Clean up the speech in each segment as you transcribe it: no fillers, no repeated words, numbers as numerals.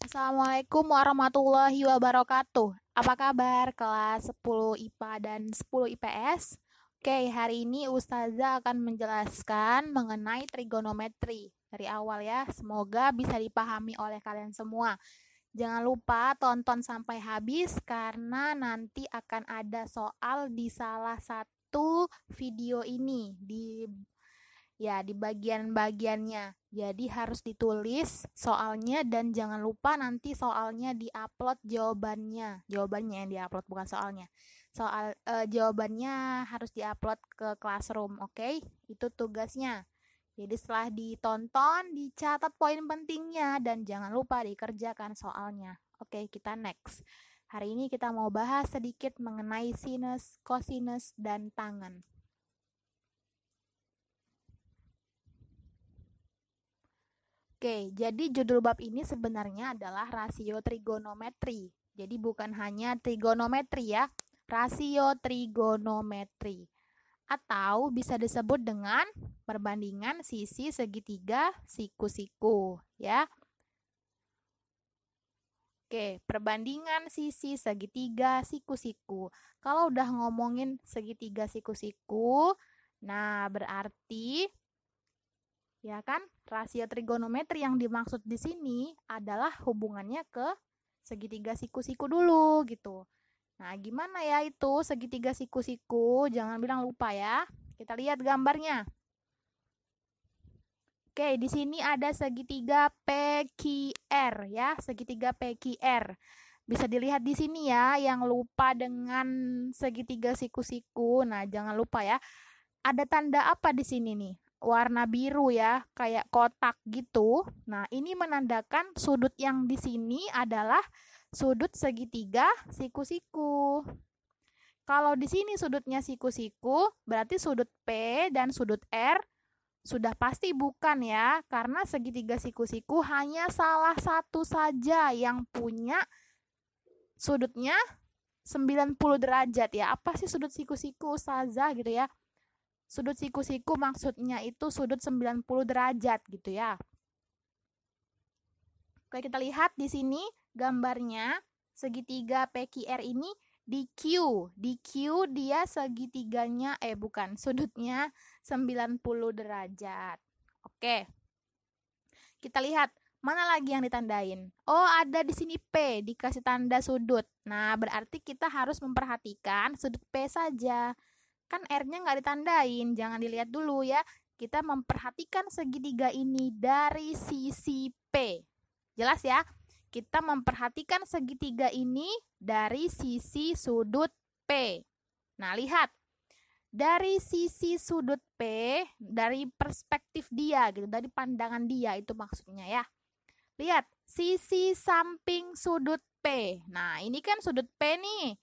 Assalamualaikum warahmatullahi wabarakatuh. Apa kabar kelas 10 IPA dan 10 IPS? Oke, hari ini Ustazah akan menjelaskan mengenai trigonometri dari awal ya. Semoga bisa dipahami oleh kalian semua. Jangan lupa tonton sampai habis karena nanti akan ada soal di salah satu video ini di bagian-bagiannya. Jadi harus ditulis soalnya dan jangan lupa nanti soalnya diupload jawabannya. Jawabannya yang diupload bukan soalnya. Jawabannya harus diupload ke Classroom, oke? Itu tugasnya. Jadi setelah ditonton, dicatat poin pentingnya dan jangan lupa dikerjakan soalnya. Oke, kita next. Hari ini kita mau bahas sedikit mengenai sinus, cosinus, dan tangen. Oke, jadi judul bab ini sebenarnya adalah rasio trigonometri. Jadi bukan hanya trigonometri ya, rasio trigonometri. Atau bisa disebut dengan perbandingan sisi segitiga siku-siku ya. Oke, perbandingan sisi segitiga siku-siku. Kalau udah ngomongin segitiga siku-siku, nah berarti ya kan, rasio trigonometri yang dimaksud di sini adalah hubungannya ke segitiga siku-siku dulu gitu. Nah, gimana ya itu segitiga siku-siku? Jangan bilang lupa ya. Kita lihat gambarnya. Oke, di sini ada segitiga PQR ya, segitiga PQR. Bisa dilihat di sini ya, yang lupa dengan segitiga siku-siku. Nah, jangan lupa ya. Ada tanda apa di sini nih? Warna biru ya, kayak kotak gitu. Nah, ini menandakan sudut yang di sini adalah sudut segitiga siku-siku. Kalau di sini sudutnya siku-siku, berarti sudut P dan sudut R sudah pasti bukan ya, karena segitiga siku-siku hanya salah satu saja yang punya sudutnya 90 derajat ya. Apa sih sudut siku-siku, Ustazah gitu ya? Sudut siku-siku maksudnya itu sudut 90 derajat gitu ya. Oke, kita lihat di sini gambarnya segitiga PQR ini di Q. Di Q dia segitiganya sudutnya 90 derajat. Oke. Kita lihat mana lagi yang ditandain. Oh, ada di sini P, dikasih tanda sudut. Nah, berarti kita harus memperhatikan sudut P saja. Kan R-nya nggak ditandain, jangan dilihat dulu ya. Kita memperhatikan segitiga ini dari sisi P. Jelas ya? Kita memperhatikan segitiga ini dari sisi sudut P. Nah, lihat. Dari sisi sudut P, dari perspektif dia gitu, dari pandangan dia itu maksudnya ya. Lihat, sisi samping sudut P. Nah, ini kan sudut P nih.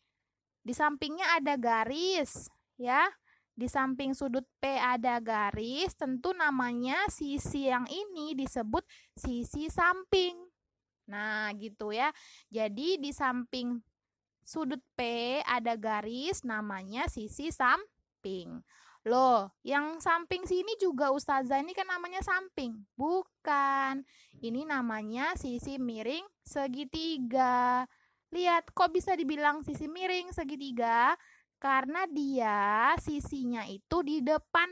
Di sampingnya ada garis ya. Di samping sudut P ada garis, tentu namanya sisi yang ini disebut sisi samping. Nah, gitu ya. Jadi di samping sudut P ada garis namanya sisi samping. Loh, yang samping sini juga Ustazah ini kan namanya samping. Bukan. Ini namanya sisi miring segitiga. Lihat, kok bisa dibilang sisi miring segitiga? Karena dia sisinya itu di depan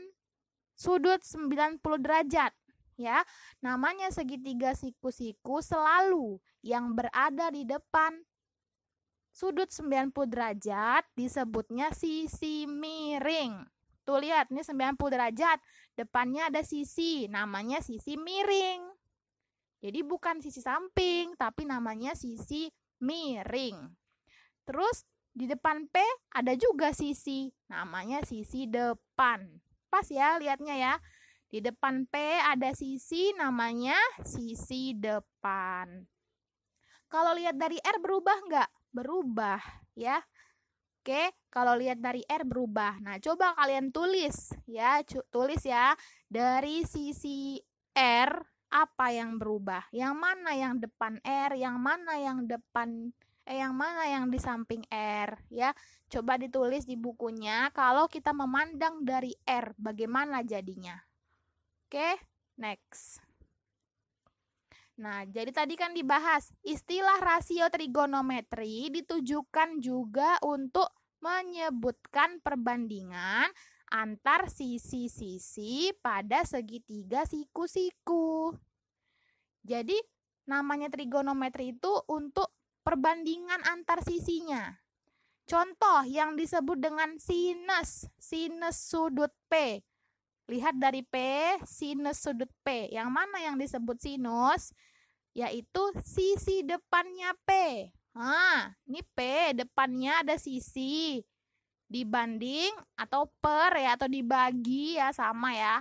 sudut 90 derajat. Ya, namanya segitiga siku-siku selalu yang berada di depan sudut 90 derajat disebutnya sisi miring. Tuh lihat, ini 90 derajat. Depannya ada sisi, namanya sisi miring. Jadi bukan sisi samping, tapi namanya sisi miring. Terus di depan P ada juga sisi, namanya sisi depan. Pas ya lihatnya ya. Di depan P ada sisi, namanya sisi depan. Kalau lihat dari R berubah nggak? Berubah ya. Oke, kalau lihat dari R berubah. Nah, coba kalian tulis ya, tulis ya. Dari sisi R apa yang berubah? Yang mana yang depan R, yang mana yang di samping R ya. Coba ditulis di bukunya kalau kita memandang dari R bagaimana jadinya. Oke, next. Nah, jadi tadi kan dibahas, istilah rasio trigonometri ditujukan juga untuk menyebutkan perbandingan antar sisi-sisi pada segitiga siku-siku. Jadi, namanya trigonometri itu untuk perbandingan antar sisinya. Contoh yang disebut dengan sinus sudut P. Lihat dari P, sinus sudut P. Yang mana yang disebut sinus? Yaitu sisi depannya P. Nah, ini P, depannya ada sisi. Dibanding atau per ya, atau dibagi ya, sama ya.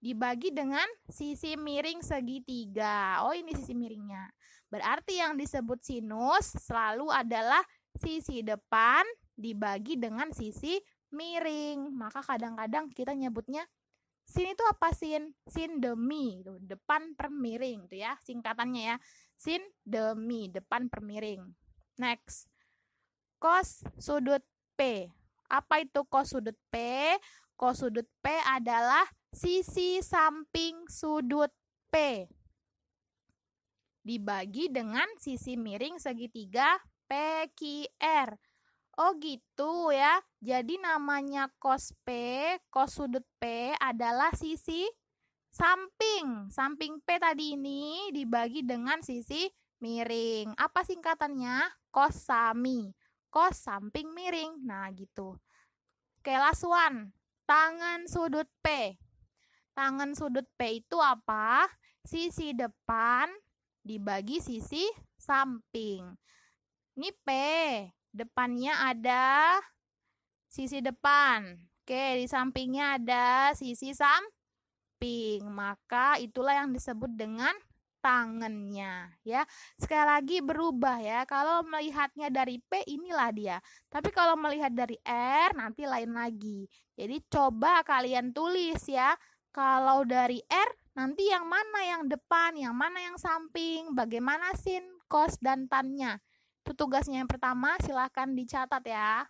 Dibagi dengan sisi miring segitiga. Oh, ini sisi miringnya. Berarti yang disebut sinus selalu adalah sisi depan dibagi dengan sisi miring. Maka kadang-kadang kita nyebutnya sin itu apa sin? Sin demi, gitu. Depan per miring, itu ya singkatannya ya. Sin demi, depan per miring. Next, cos sudut P. Apa itu cos sudut P? Cos sudut P adalah sisi samping sudut P dibagi dengan sisi miring segitiga PQR. Oh gitu ya. Jadi namanya cos P, cos sudut P adalah sisi samping. Samping P tadi ini dibagi dengan sisi miring. Apa singkatannya? Cos sami. Cos samping miring. Nah gitu. Oke, last one. Tangen sudut P. Tangen sudut P itu apa? Sisi depan dibagi sisi samping. Ini P. Depannya ada sisi depan. Oke, di sampingnya ada sisi samping. Maka itulah yang disebut dengan tangannya ya. Sekali lagi berubah ya. Kalau melihatnya dari P inilah dia. Tapi kalau melihat dari R nanti lain lagi. Jadi coba kalian tulis ya. Kalau dari R nanti yang mana yang depan, yang mana yang samping, bagaimana sin, cos dan tannya. Itu tugasnya yang pertama, silahkan dicatat ya.